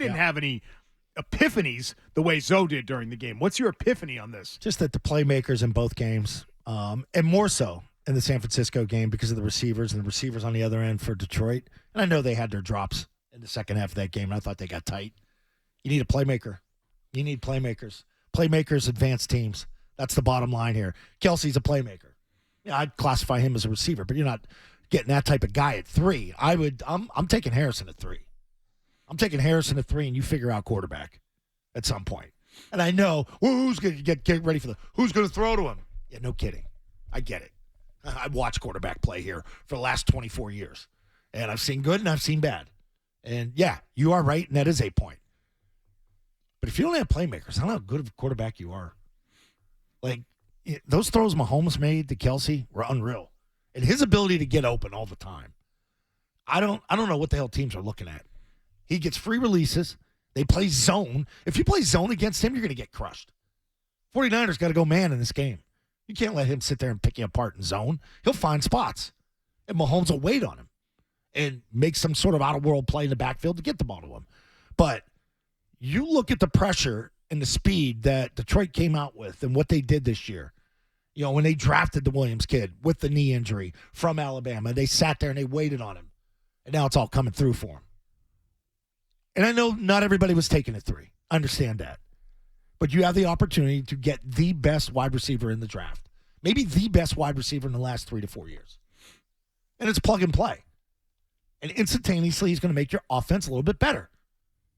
didn't have any epiphanies the way Zoe did during the game. What's your epiphany on this? Just that the playmakers in both games, and more so in the San Francisco game because of the receivers and the receivers on the other end for Detroit. And I know they had their drops in the second half of that game, and I thought they got tight. You need a playmaker. You need playmakers. Playmakers advance teams. That's the bottom line here. Kelsey's a playmaker. Yeah, I'd classify him as a receiver, but you're not getting that type of guy at 3. I'm taking Harrison at 3. I'm taking Harrison at 3, and you figure out quarterback at some point. And I know who's going to get ready for who's going to throw to him. Yeah, no kidding. I get it. I've watched quarterback play here for the last 24 years, and I've seen good and I've seen bad. And yeah, you are right, and that is a point. But if you don't have playmakers, I don't know how good of a quarterback you are. Like, those throws Mahomes made to Kelsey were unreal. And his ability to get open all the time. I don't know what the hell teams are looking at. He gets free releases. They play zone. If you play zone against him, you're going to get crushed. 49ers got to go man in this game. You can't let him sit there and pick you apart in zone. He'll find spots. And Mahomes will wait on him and make some sort of out-of-world play in the backfield to get the ball to him. But you look at the pressure and the speed that Detroit came out with and what they did this year. You know, when they drafted the Williams kid with the knee injury from Alabama, they sat there and they waited on him. And now it's all coming through for him. And I know not everybody was taking it 3. I understand that. But you have the opportunity to get the best wide receiver in the draft. Maybe the best wide receiver in the last 3 to 4 years. And it's plug and play. And instantaneously, he's going to make your offense a little bit better.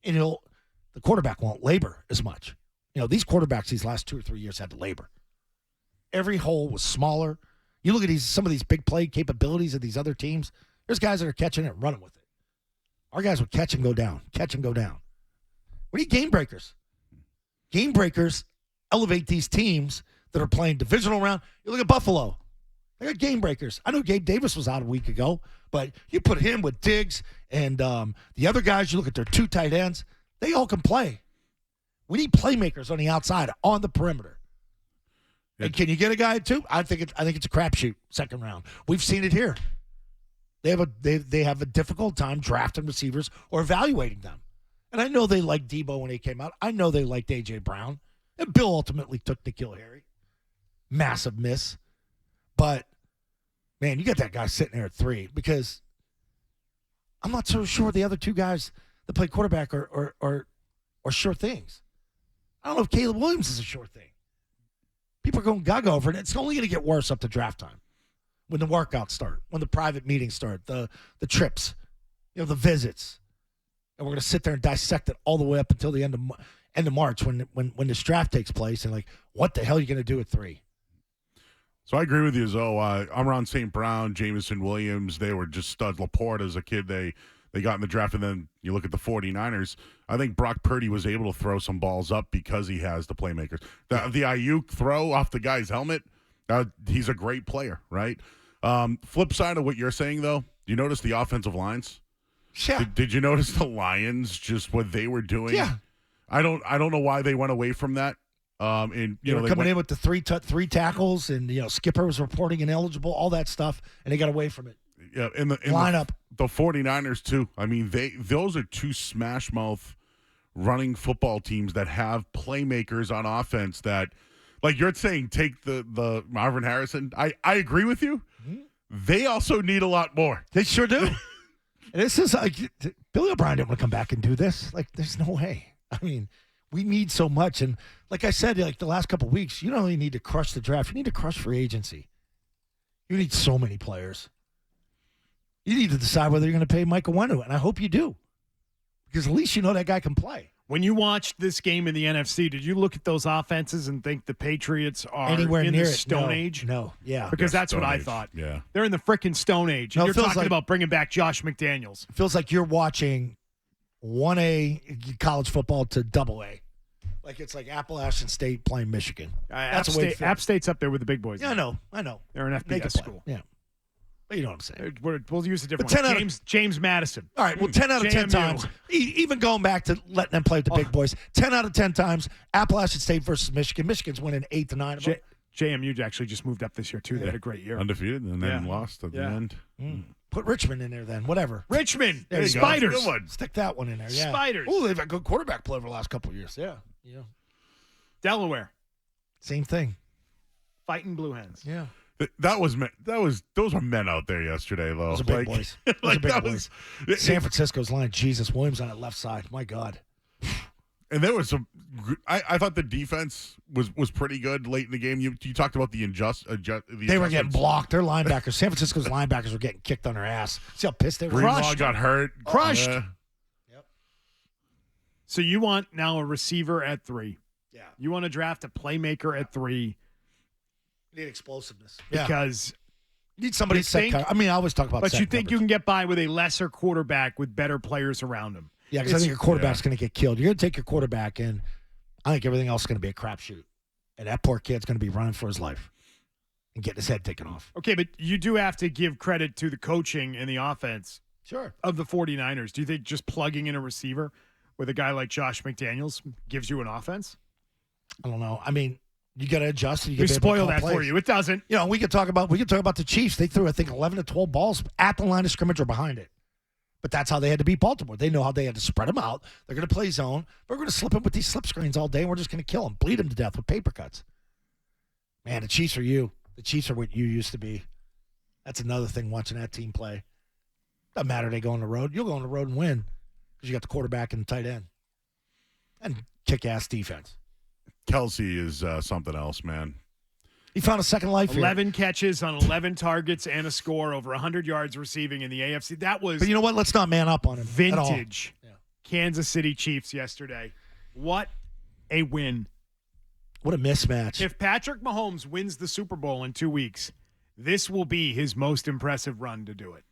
And the quarterback won't labor as much. You know, these quarterbacks these last 2 or 3 years had to labor. Every hole was smaller. You look at some of these big play capabilities of these other teams. There's guys that are catching it and running with it. Our guys would catch and go down, catch and go down. We need game breakers. Game breakers elevate these teams that are playing divisional round. You look at Buffalo. They got game breakers. I know Gabe Davis was out a week ago, but you put him with Diggs and the other guys, you look at their 2 tight ends, they all can play. We need playmakers on the outside, on the perimeter. And can you get a guy at 2? I think it's a crapshoot, second round. We've seen it here. They have a difficult time drafting receivers or evaluating them. And I know they liked Debo when he came out. I know they liked A.J. Brown. And Bill ultimately took N'Keal Harry. Massive miss. But, man, you got that guy sitting there at 3 because I'm not so sure the other 2 guys that play quarterback are sure things. I don't know if Caleb Williams is a sure thing. People are going gaga over it. It's only going to get worse up to draft time. When the workouts start, when the private meetings start, the trips, the visits. And we're going to sit there and dissect it all the way up until the end of March when this draft takes place. And, what the hell are you going to do at 3? So I agree with you, Zoe. Amon St. Brown, Jameson Williams, they were just studs. Laporte as a kid, they got in the draft. And then you look at the 49ers. I think Brock Purdy was able to throw some balls up because he has the playmakers. The Ayuk throw off the guy's helmet, he's a great player, right? Flip side of what you're saying, though, you notice the offensive lines? Yeah. Did you notice the Lions, just what they were doing? Yeah. I don't know why they went away from that. And they were coming in with the three tackles, and Skipper was reporting ineligible, all that stuff, and they got away from it. Yeah, in the lineup. The 49ers too. I mean, those are 2 smash mouth running football teams that have playmakers on offense that, like you're saying, take the Marvin Harrison. I agree with you. Mm-hmm. They also need a lot more. They sure do. This is Billy O'Brien didn't want to come back and do this. There's no way. I mean, we need so much. And like I said, the last couple of weeks, you don't only need to crush the draft. You need to crush free agency. You need so many players. You need to decide whether you're going to pay Michael Wenu, and I hope you do. Because at least you know that guy can play. When you watched this game in the NFC, did you look at those offenses and think the Patriots are anywhere in near the it? Stone Age? No, yeah. Because that's what I thought. Yeah. They're in the freaking Stone Age. And you're talking about bringing back Josh McDaniels. It feels like you're watching 1A college football to AA. It's like Appalachian State playing Michigan. App State's up there with the big boys. Yeah, I know. They're an FBS school. Yeah. But you know what I'm saying. We'll use a different one. James Madison. All right, well, 10 out of 10 times, even going back to letting them play with the big boys, 10 out of 10 times, Appalachian State versus Michigan. Michigan's winning 8 to 9 of them. JMU actually just moved up this year, too. They had a great year. Undefeated and then lost at the end. Put Richmond in there then. Whatever. Richmond, There you go. Spiders. Good one. Stick that one in there. Yeah. Spiders. Oh, they've had good quarterback play over the last couple of years. Yeah. Delaware, Same thing. fighting Blue Hens. Yeah. Those were men out there yesterday, though. Those are big boys. Those are big that boys. was- San Francisco's line. Jesus Williams on that left side. My God. And there was some. I thought the defense was pretty good late in the game. You talked about the They were getting blocked. Their linebackers, San Francisco's linebackers were getting kicked on their ass. See how pissed they were? Greenlaw got hurt. Crushed. Yeah. So you want now a receiver at 3. Yeah. You want to draft a playmaker at 3 You need explosiveness. because You need somebody You to set think- cover. I mean, I always talk about but set you think you coverage. can get by with a lesser quarterback with better players around him. Yeah, because I think your quarterback's going to get killed. You're going to take your quarterback in. I think everything else is going to be a crapshoot. And that poor kid's going to be running for his life and getting his head taken off. Okay, but you do have to give credit to the coaching and the offense Sure. of the 49ers. Do you think just plugging in a receiver with a guy like Josh McDaniels gives you an offense? I don't know. I mean, you got to adjust. And you We got to be able to spoil call that for plays. you. It doesn't. You know, we could talk about the Chiefs. They threw, I think, 11 to 12 balls at the line of scrimmage or behind it. But that's how they had to beat Baltimore. They know how they had to spread them out. They're going to play zone. We're going to slip them with these slip screens all day, and we're just going to kill them, bleed them to death with paper cuts. Man, the Chiefs are you. The Chiefs are what you used to be. That's another thing watching that team play. Doesn't matter they go on the road. You'll go on the road and win because you got the quarterback and the tight end. And kick-ass defense. Kelsey is something else, man. He found a second life here. 11 catches on 11 targets and a score, over 100 yards receiving in the AFC. That was But you know what? Let's not man up on him at all. vintage Kansas City Chiefs yesterday. What a win. What a mismatch. If Patrick Mahomes wins the Super Bowl in 2 weeks, this will be his most impressive run to do it.